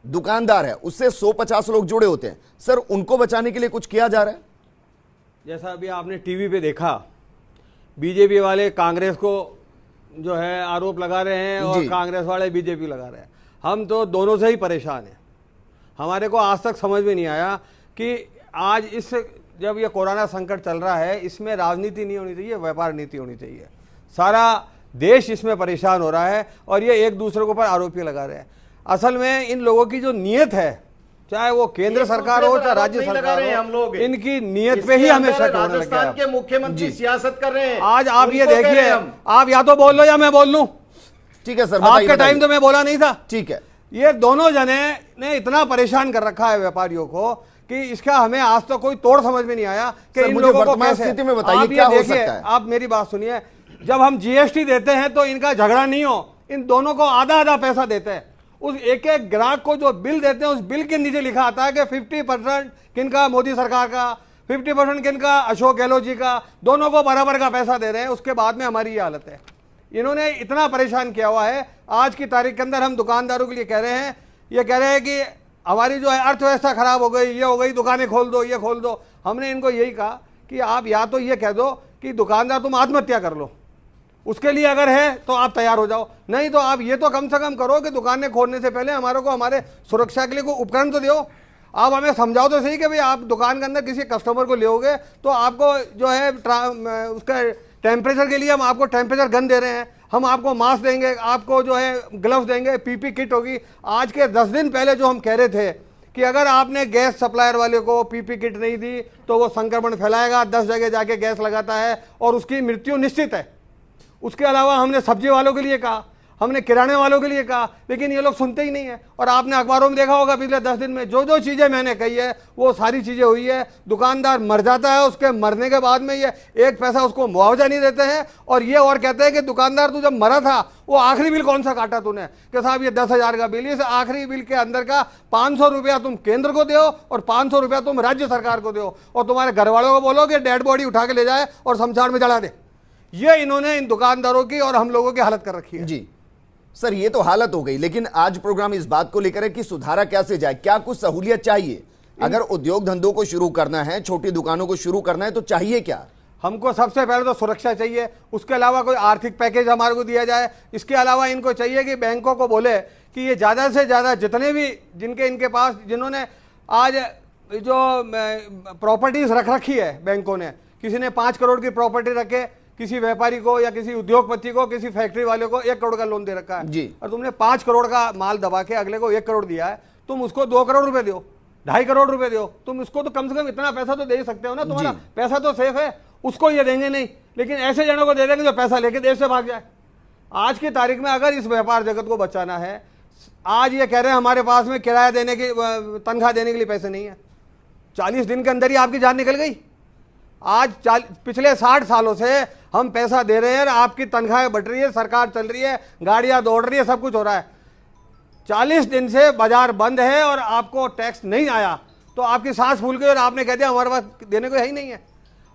दुकानदार है, उससे 150 लोग जुड़े होते हैं। सर, उनको बचाने के लिए कुछ किया जा रहा है? जैसा अभी आपने टीवी पे देखा, बीजेपी वाले कांग्रेस को जो है आरोप लगा रहे हैं और कांग्रेस वाले बीजेपी लगा रहे हैं। हम तो दोनों से ही परेशान हैं। हमारे को आज तक समझ में नहीं आया कि आज जब ये कोरोना संकट चल रहा है, इसमें राजनीति नहीं होनी चाहिए, व्यापार नीति होनी चाहिए। सारा देश इसमें परेशान हो रहा है और ये एक दूसरे के ऊपर आरोप लगा रहे हैं। असल में इन लोगों की जो नीयत है, चाहे वो केंद्र सरकार हो चाहे राज्य सरकार हो, हम लोग इनकी नीयत पे ही हमें शक होने लग गया। राजस्थान के मुख्यमंत्री सियासत कर रहे हैं। आज आप ये देखिए, आप या तो बोल लो या मैं बोल लूं। ठीक है सर, आपके टाइम तो मैं बोला नहीं था। ठीक है। ये दोनों जने ने इतना परेशान कर रखा है व्यापारियों को कि इसका हमें आज तक कोई तोड़ समझ में नहीं आया कि इन लोगों को कैसे। स्थिति में बताइए क्या हो सकता है। आप मेरी बात सुनिए, जब हम जीएसटी देते हैं तो इनका झगड़ा नहीं हो, इन दोनों को आधा आधा पैसा देते हैं। उस एक एक ग्राहक को जो बिल देते हैं, उस बिल के नीचे लिखा आता है कि 50% किनका मोदी सरकार का, 50% किनका अशोक गहलोत जी का, दोनों को बराबर का पैसा दे रहे हैं। उसके बाद में हमारी ये हालत है। इन्होंने इतना परेशान किया हुआ है। आज की तारीख के अंदर हम दुकानदारों के लिए कह रहे हैं, ये कह रहे हैं कि हमारी जो है अर्थव्यवस्था खराब हो गई, ये हो गई, दुकानें खोल दो, ये खोल दो। हमने इनको यही कहा कि आप या तो ये कह दो कि दुकानदार तुम आत्महत्या कर लो, उसके लिए अगर है तो आप तैयार हो जाओ, नहीं तो आप ये तो कम से कम करो कि दुकानें खोलने से पहले हमारे को हमारे सुरक्षा के लिए कोई उपकरण तो दो। आप हमें समझाओ तो सही कि भाई आप दुकान के अंदर किसी कस्टमर को लोगे तो आपको जो है उसका टेम्परेचर के लिए हम आपको टेम्परेचर गन दे रहे हैं, हम आपको मास्क देंगे, आपको जो है ग्लव्स देंगे, पीपी किट होगी। आज के 10 दिन पहले जो हम कह रहे थे कि अगर आपने गैस सप्लायर वाले को पीपी किट नहीं दी तो वो संक्रमण फैलाएगा, 10 जगह जाके गैस लगाता है और उसकी मृत्यु निश्चित है। उसके अलावा हमने सब्जी वालों के लिए कहा, हमने किराने वालों के लिए कहा, लेकिन ये लोग सुनते ही नहीं है। और आपने अखबारों में देखा होगा पिछले 10 दिन में जो जो चीज़ें मैंने कही है वो सारी चीज़ें हुई है। दुकानदार मर जाता है, उसके मरने के बाद में ये एक पैसा उसको मुआवजा नहीं देते हैं और ये और कहते हैं कि दुकानदार तू जब मरा था वो आखिरी बिल कौन सा काटा तूने, कि साहब ये 10,000 का बिल, इस आखिरी बिल के अंदर का 500 रुपया तुम केंद्र को दो और 500 रुपया तुम राज्य सरकार को दो और तुम्हारे घर वालों को बोलो कि डेड बॉडी उठा के ले जाए और शमशान में जला दे। ये इन्होंने इन दुकानदारों की और हम लोगों की हालत कर रखी है। जी सर, ये तो हालत हो गई, लेकिन आज प्रोग्राम इस बात को लेकर है कि सुधारा कैसे जाए, क्या कुछ सहूलियत चाहिए? अगर उद्योग धंधों को शुरू करना है, छोटी दुकानों को शुरू करना है तो चाहिए क्या? हमको सबसे पहले तो सुरक्षा चाहिए, उसके अलावा कोई आर्थिक पैकेज हमारे को दिया जाए। इसके अलावा इनको चाहिए कि बैंकों को बोले कि ये ज़्यादा से ज़्यादा जितने भी जिनके इनके पास जिन्होंने आज जो प्रॉपर्टीज रख रखी है बैंकों ने, किसी ने 5 करोड़ की प्रॉपर्टी रखे, किसी व्यापारी को या किसी उद्योगपति को, किसी फैक्ट्री वाले को 1 करोड़ का लोन दे रखा है जी, और तुमने 5 करोड़ का माल दबा के अगले को 1 करोड़ दिया है, तुम उसको 2 करोड़ रुपए दो, 2.5 करोड़ रुपए दो, तुम उसको तो कम से कम इतना पैसा तो दे ही सकते हो ना, तुम्हारा पैसा तो सेफ है। उसको ये देंगे नहीं, लेकिन ऐसे जनों को दे देंगे जो पैसा लेके देश से भाग जाए। आज की तारीख में अगर इस व्यापार जगत को बचाना है, आज ये कह रहे हैं हमारे पास में किराया देने की, तनख्वाह देने के लिए पैसे नहीं है। 40 दिन के अंदर ही आपकी जान निकल गई। आज पिछले 60 सालों से हम पैसा दे रहे हैं, आपकी तनख्वाहें बढ़ रही है, सरकार चल रही है, गाड़ियां दौड़ रही है, सब कुछ हो रहा है। 40 दिन से बाजार बंद है और आपको टैक्स नहीं आया तो आपकी सांस फूल गई और आपने कह दिया हमारे पास देने को है ही नहीं है।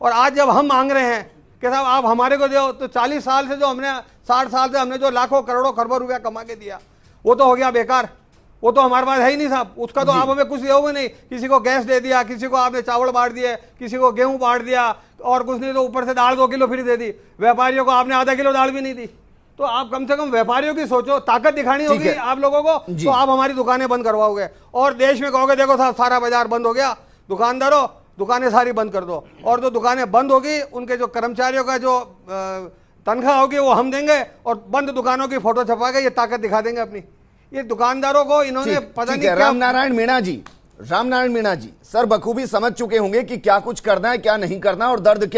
और आज जब हम मांग रहे हैं कि साहब आप हमारे को दो, तो 40 साल से जो हमने 60 साल से हमने जो लाखों करोड़ों खरबों रुपया कमा के दिया वो तो हो गया बेकार, वो तो हमारे पास है ही नहीं साहब। उसका तो आप हमें कुछ दोगे नहीं। किसी को गैस दे दिया, किसी को आपने चावल बांट दिए, किसी को गेहूं बांट दिया और कुछ नहीं तो ऊपर से दाल 2 किलो फ्री दे दी। व्यापारियों को आपने आधा किलो दाल भी नहीं दी। तो आप कम से कम व्यापारियों की सोचो, ताकत दिखानी होगी आप लोगों को, तो आप हमारी दुकानें बंद करवाओगे और देश में कहोगे देखो साहब सारा बाजार बंद हो गया, दुकानदारों दुकानें सारी बंद कर दो। और जो दुकानें बंद होगी उनके जो कर्मचारियों का जो तनख्वाह होगी वो हम देंगे और बंद दुकानों की फोटो छपा के ये ताकत दिखा देंगे अपनी। ये दुकानदारों को इन्होंने पता नहीं क्या। रामनारायण मीणा जी सर बखूबी समझ चुके होंगे कि क्या कुछ करना है क्या नहीं करना और दर्द क्या